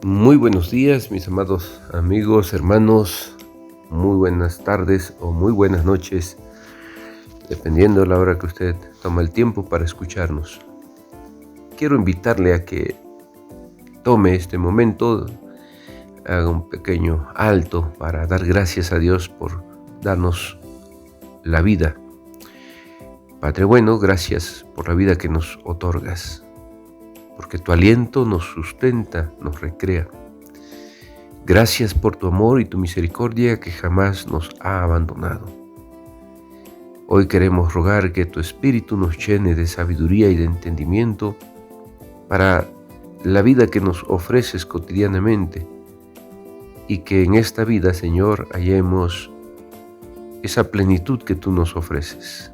Muy buenos días, mis amados amigos, hermanos. Muy buenas tardes o muy buenas noches, dependiendo de la hora que usted toma el tiempo para escucharnos. Quiero invitarle a que tome este momento, haga un pequeño alto para dar gracias a Dios por darnos la vida. Padre bueno, gracias por la vida que nos otorgas, porque tu aliento nos sustenta, nos recrea. Gracias por tu amor y tu misericordia que jamás nos ha abandonado. Hoy queremos rogar que tu Espíritu nos llene de sabiduría y de entendimiento para la vida que nos ofreces cotidianamente, y que en esta vida, Señor, hallemos esa plenitud que tú nos ofreces.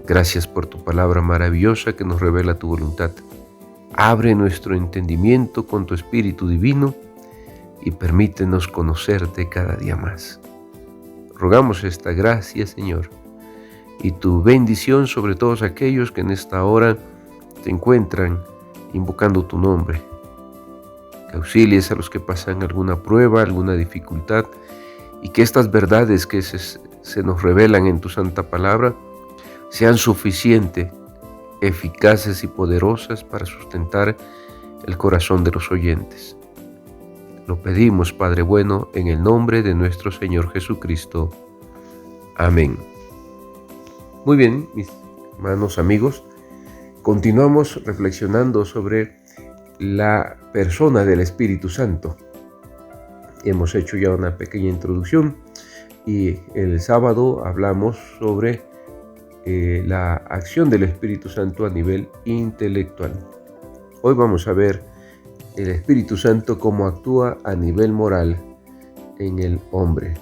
Gracias por tu palabra maravillosa que nos revela tu voluntad. Abre nuestro entendimiento con tu Espíritu divino y permítenos conocerte cada día más. Rogamos esta gracia, Señor, y tu bendición sobre todos aquellos que en esta hora se encuentran invocando tu nombre. Que auxilies a los que pasan alguna prueba, alguna dificultad, y que estas verdades que se nos revelan en tu santa palabra sean suficientes, eficaces y poderosas para sustentar el corazón de los oyentes. Lo pedimos, Padre bueno, en el nombre de nuestro Señor Jesucristo. Amén. Muy bien, mis hermanos, amigos, continuamos reflexionando sobre la persona del Espíritu Santo. Hemos hecho ya una pequeña introducción y el sábado hablamos sobre la acción del Espíritu Santo a nivel intelectual. Hoy vamos a ver el Espíritu Santo cómo actúa a nivel moral en el hombre.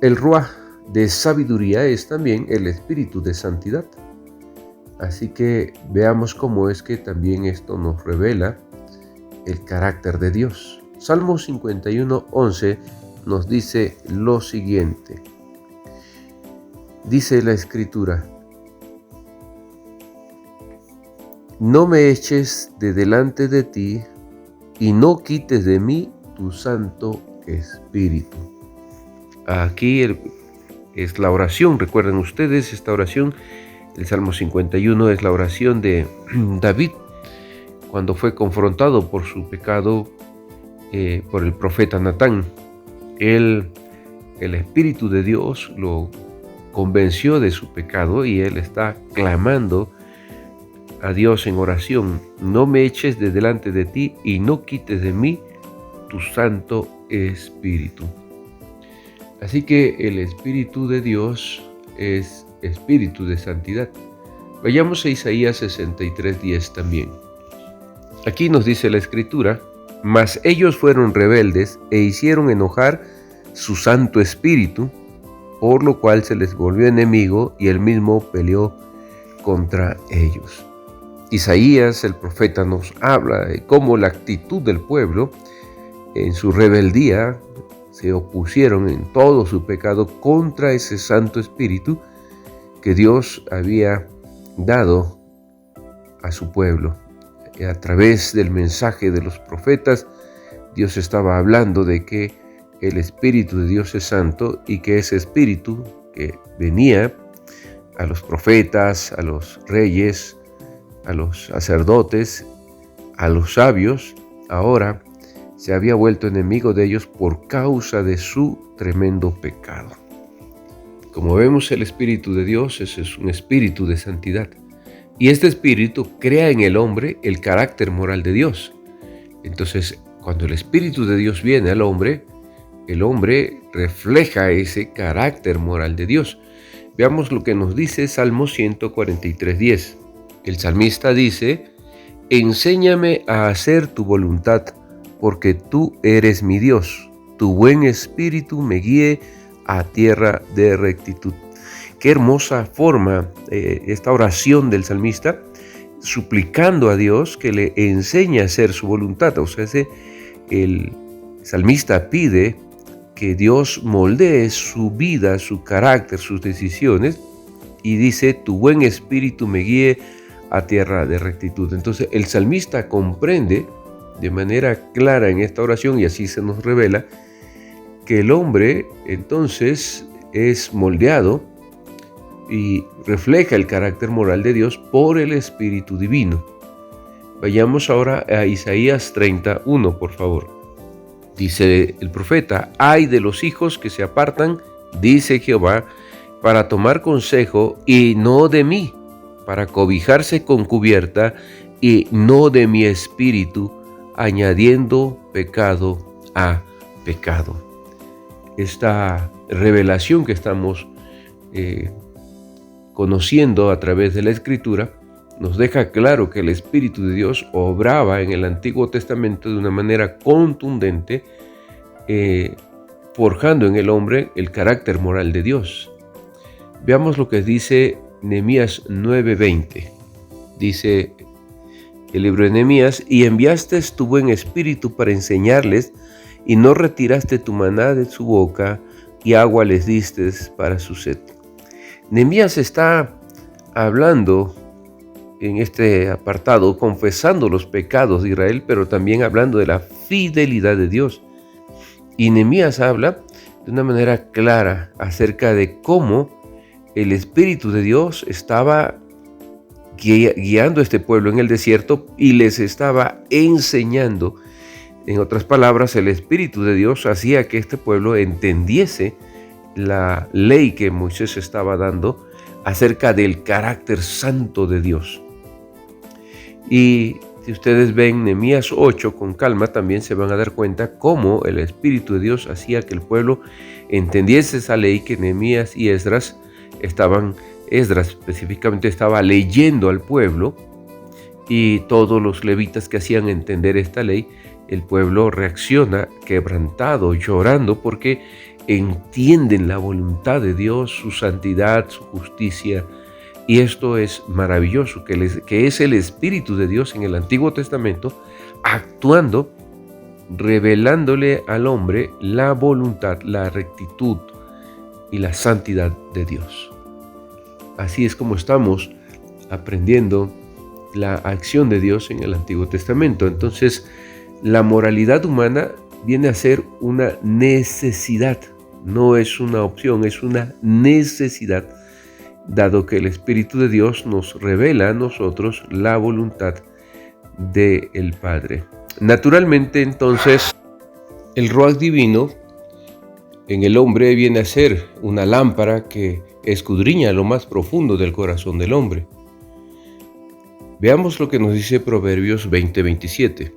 El Ruaj de sabiduría es también el Espíritu de santidad. Así que veamos cómo es que también esto nos revela el carácter de Dios. Salmo 51:11 nos dice lo siguiente. Dice la Escritura: no me eches de delante de ti y no quites de mí tu Santo Espíritu. Aquí es la oración, recuerden ustedes esta oración. El Salmo 51 es la oración de David cuando fue confrontado por su pecado por el profeta Natán. El Espíritu de Dios lo convenció de su pecado y él está clamando a Dios en oración: no me eches de delante de ti y no quites de mí tu Santo Espíritu. Así que el Espíritu de Dios es Espíritu de santidad. Vayamos a Isaías 63:10 también. Aquí nos dice la Escritura: mas ellos fueron rebeldes e hicieron enojar su Santo Espíritu, por lo cual se les volvió enemigo y él mismo peleó contra ellos. Isaías, el profeta, nos habla de cómo la actitud del pueblo en su rebeldía se opusieron en todo su pecado contra ese Santo Espíritu que Dios había dado a su pueblo. A través del mensaje de los profetas, Dios estaba hablando de que el Espíritu de Dios es santo y que ese Espíritu que venía a los profetas, a los reyes, a los sacerdotes, a los sabios, ahora se había vuelto enemigo de ellos por causa de su tremendo pecado. Como vemos, el Espíritu de Dios es un espíritu de santidad. Y este espíritu crea en el hombre el carácter moral de Dios. Entonces, cuando el Espíritu de Dios viene al hombre, el hombre refleja ese carácter moral de Dios. Veamos lo que nos dice Salmo 143:10. El salmista dice: enséñame a hacer tu voluntad, porque tú eres mi Dios. Tu buen espíritu me guíe a tierra de rectitud. Qué hermosa forma esta oración del salmista, suplicando a Dios que le enseñe a hacer su voluntad. O sea, el salmista pide que Dios moldee su vida, su carácter, sus decisiones, y dice: tu buen espíritu me guíe a tierra de rectitud. Entonces el salmista comprende de manera clara en esta oración, y así se nos revela que el hombre entonces es moldeado y refleja el carácter moral de Dios por el Espíritu Divino. Vayamos ahora a Isaías 31, por favor. Dice el profeta: «Ay de los hijos que se apartan, dice Jehová, para tomar consejo y no de mí, para cobijarse con cubierta y no de mi espíritu, añadiendo pecado a pecado». Esta revelación que estamos conociendo a través de la Escritura nos deja claro que el Espíritu de Dios obraba en el Antiguo Testamento de una manera contundente, forjando en el hombre el carácter moral de Dios. Veamos lo que dice Nehemías 9:20. Dice el libro de Nehemías: «Y enviaste tu buen espíritu para enseñarles, y no retiraste tu maná de su boca, y agua les diste para su sed». Nehemías está hablando en este apartado, confesando los pecados de Israel, pero también hablando de la fidelidad de Dios. Y Nehemías habla de una manera clara acerca de cómo el Espíritu de Dios estaba guiando a este pueblo en el desierto y les estaba enseñando. En otras palabras, el Espíritu de Dios hacía que este pueblo entendiese la ley que Moisés estaba dando acerca del carácter santo de Dios. Y si ustedes ven Nehemías 8 con calma, también se van a dar cuenta cómo el Espíritu de Dios hacía que el pueblo entendiese esa ley que Nehemías y Esdras específicamente estaba leyendo al pueblo, y todos los levitas que hacían entender esta ley, el pueblo reacciona quebrantado, llorando, porque entienden la voluntad de Dios, su santidad, su justicia. Y esto es maravilloso, que es el Espíritu de Dios en el Antiguo Testamento actuando, revelándole al hombre la voluntad, la rectitud y la santidad de Dios. Así es como estamos aprendiendo la acción de Dios en el Antiguo Testamento. Entonces, la moralidad humana viene a ser una necesidad, no es una opción, es una necesidad, dado que el Espíritu de Dios nos revela a nosotros la voluntad del Padre. Naturalmente, entonces, el Ruach divino en el hombre viene a ser una lámpara que escudriña lo más profundo del corazón del hombre. Veamos lo que nos dice Proverbios 20:27.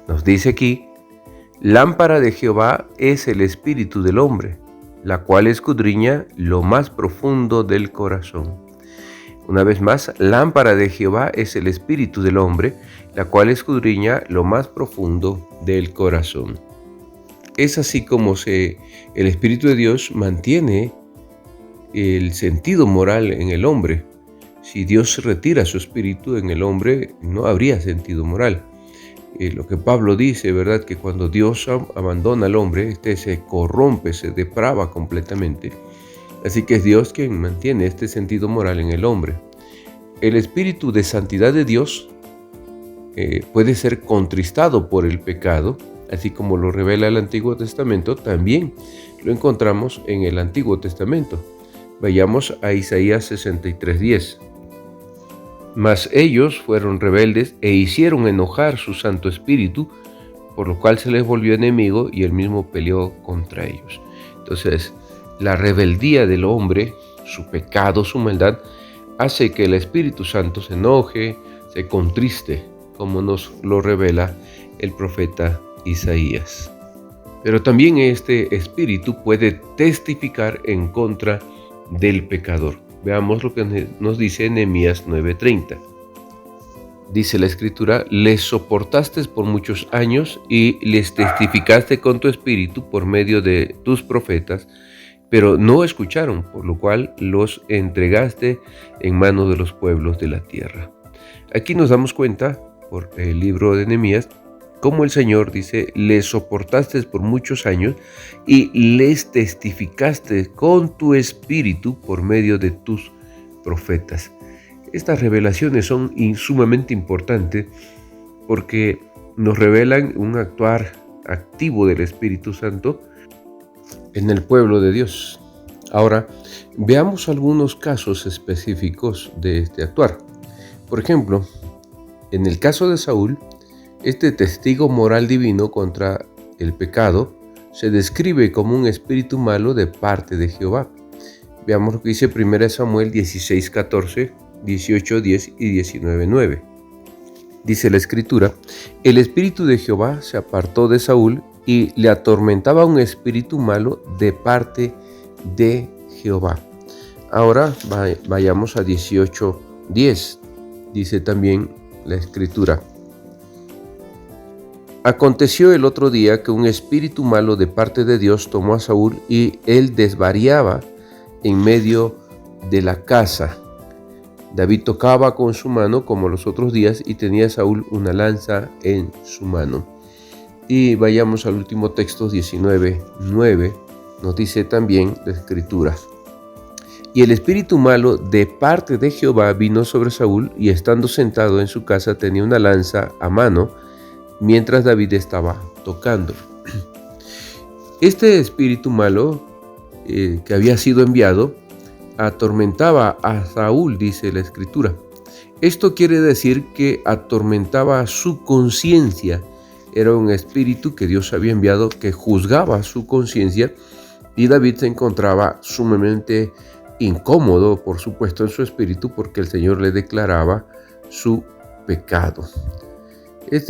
Nos dice aquí: «Lámpara de Jehová es el espíritu del hombre, la cual escudriña lo más profundo del corazón». Una vez más, lámpara de Jehová es el espíritu del hombre, la cual escudriña lo más profundo del corazón. Es así como el Espíritu de Dios mantiene el sentido moral en el hombre. Si Dios retira su espíritu en el hombre, no habría sentido moral. Lo que Pablo dice, ¿verdad? Que cuando Dios abandona al hombre, este se corrompe, se deprava completamente. Así que es Dios quien mantiene este sentido moral en el hombre. El espíritu de santidad de Dios puede ser contristado por el pecado, así como lo revela el Antiguo Testamento, también lo encontramos en el Antiguo Testamento. Vayamos a Isaías 63:10. «Mas ellos fueron rebeldes e hicieron enojar su Santo Espíritu, por lo cual se les volvió enemigo y él mismo peleó contra ellos». Entonces, la rebeldía del hombre, su pecado, su maldad, hace que el Espíritu Santo se enoje, se contriste, como nos lo revela el profeta Isaías. Pero también este espíritu puede testificar en contra del pecador. Veamos lo que nos dice Nehemías 9:30. Dice la Escritura: «Les soportaste por muchos años y les testificaste con tu espíritu por medio de tus profetas, pero no escucharon, por lo cual los entregaste en manos de los pueblos de la tierra». Aquí nos damos cuenta, por el libro de Nehemías, cómo el Señor dice: «Les soportaste por muchos años y les testificaste con tu espíritu por medio de tus profetas». Estas revelaciones son sumamente importantes porque nos revelan un actuar activo del Espíritu Santo en el pueblo de Dios. Ahora, veamos algunos casos específicos de este actuar. Por ejemplo, en el caso de Saúl, este testigo moral divino contra el pecado se describe como un espíritu malo de parte de Jehová. Veamos lo que dice 1 Samuel 16:14, 18:10 y 19:9. Dice la Escritura: el espíritu de Jehová se apartó de Saúl y le atormentaba un espíritu malo de parte de Jehová. Ahora vayamos a 18:10. Dice también la Escritura: aconteció el otro día que un espíritu malo de parte de Dios tomó a Saúl y él desvariaba en medio de la casa. David tocaba con su mano como los otros días y tenía Saúl una lanza en su mano. Y vayamos al último texto, 19:9, nos dice también la Escritura: y el espíritu malo de parte de Jehová vino sobre Saúl, y estando sentado en su casa tenía una lanza a mano, mientras David estaba tocando. Este espíritu malo que había sido enviado atormentaba a Saúl, dice la Escritura. Esto quiere decir que atormentaba su conciencia. Era un espíritu que Dios había enviado que juzgaba su conciencia, y David se encontraba sumamente incómodo, por supuesto, en su espíritu, porque el Señor le declaraba su pecado.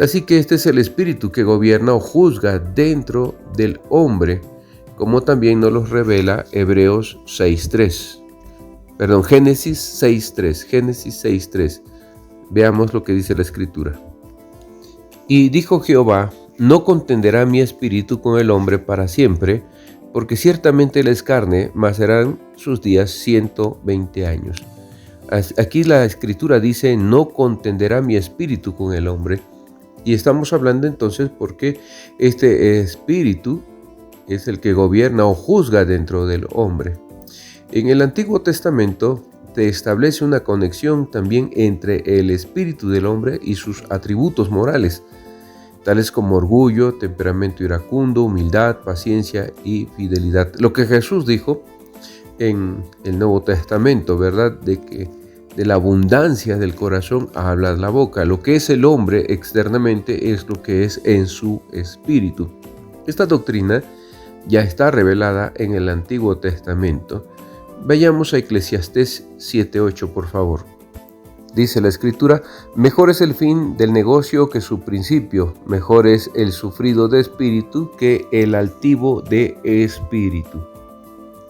Así que este es el espíritu que gobierna o juzga dentro del hombre, como también nos lo revela Génesis 6:3. Veamos lo que dice la Escritura. Y dijo Jehová: no contenderá mi espíritu con el hombre para siempre, porque ciertamente él es carne, mas serán sus días 120 años. Aquí la Escritura dice: no contenderá mi espíritu con el hombre. Y estamos hablando entonces porque este espíritu es el que gobierna o juzga dentro del hombre. En el Antiguo Testamento se establece una conexión también entre el espíritu del hombre y sus atributos morales, tales como orgullo, temperamento iracundo, humildad, paciencia y fidelidad. Lo que Jesús dijo en el Nuevo Testamento, ¿verdad? De que de la abundancia del corazón habla la boca. Lo que es el hombre externamente es lo que es en su espíritu. Esta doctrina ya está revelada en el Antiguo Testamento. Vayamos a Eclesiastés 7:8, por favor. Dice la Escritura: mejor es el fin del negocio que su principio, mejor es el sufrido de espíritu que el altivo de espíritu.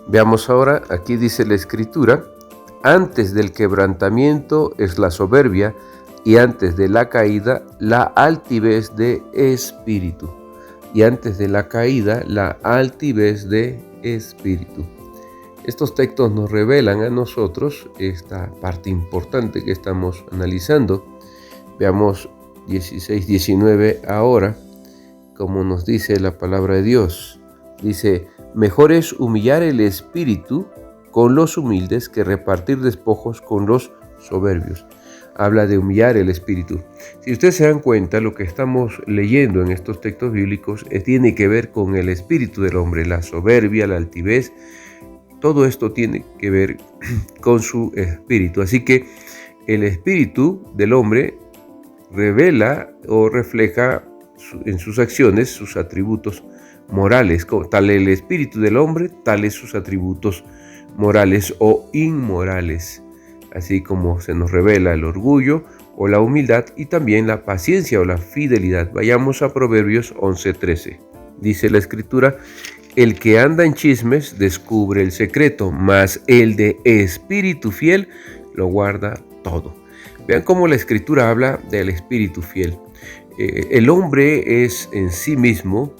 Veamos ahora, aquí dice la Escritura: antes del quebrantamiento es la soberbia, y antes de la caída la altivez de espíritu. Y antes de la caída la altivez de espíritu. Estos textos nos revelan a nosotros esta parte importante que estamos analizando. Veamos 16-19 ahora, como nos dice la palabra de Dios. Dice: mejor es humillar el espíritu con los humildes que repartir despojos con los soberbios. Habla de humillar el espíritu. Si ustedes se dan cuenta, lo que estamos leyendo en estos textos bíblicos tiene que ver con el espíritu del hombre, la soberbia, la altivez. Todo esto tiene que ver con su espíritu. Así que el espíritu del hombre revela o refleja en sus acciones sus atributos morales. Tal el espíritu del hombre, tales sus atributos morales o inmorales. Así como se nos revela el orgullo o la humildad y también la paciencia o la fidelidad. Vayamos a Proverbios 11:13. Dice la Escritura: el que anda en chismes descubre el secreto, mas el de espíritu fiel lo guarda todo. Vean cómo la Escritura habla del espíritu fiel. El hombre es en sí mismo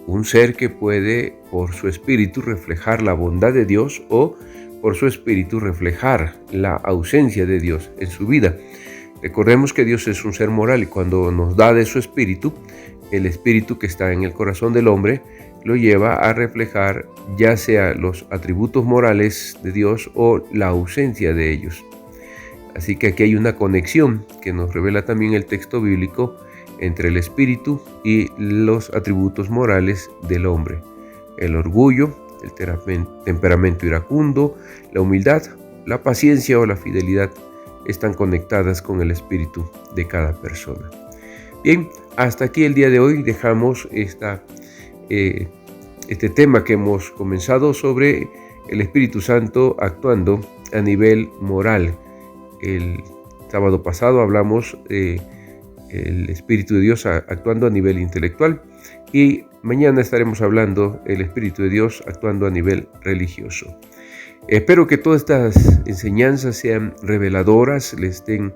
un ser que puede por su espíritu reflejar la bondad de Dios o por su espíritu reflejar la ausencia de Dios en su vida. Recordemos que Dios es un ser moral y cuando nos da de su espíritu, el espíritu que está en el corazón del hombre lo lleva a reflejar ya sea los atributos morales de Dios o la ausencia de ellos. Así que aquí hay una conexión que nos revela también el texto bíblico entre el espíritu y los atributos morales del hombre: el orgullo, el temperamento iracundo, la humildad, la paciencia o la fidelidad están conectadas con el espíritu de cada persona. Bien, hasta aquí el día de hoy dejamos este tema que hemos comenzado sobre el Espíritu Santo actuando a nivel moral. El sábado pasado hablamos del Espíritu de Dios actuando a nivel intelectual, y mañana estaremos hablando del Espíritu de Dios actuando a nivel religioso. Espero que todas estas enseñanzas sean reveladoras, les estén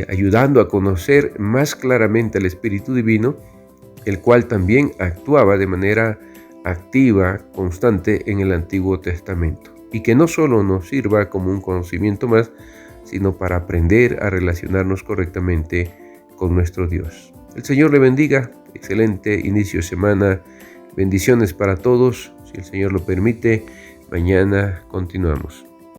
ayudando a conocer más claramente al Espíritu Divino, el cual también actuaba de manera activa, constante en el Antiguo Testamento, y que no solo nos sirva como un conocimiento más, sino para aprender a relacionarnos correctamente con nuestro Dios. El Señor le bendiga, excelente inicio de semana, bendiciones para todos. Si el Señor lo permite, mañana continuamos.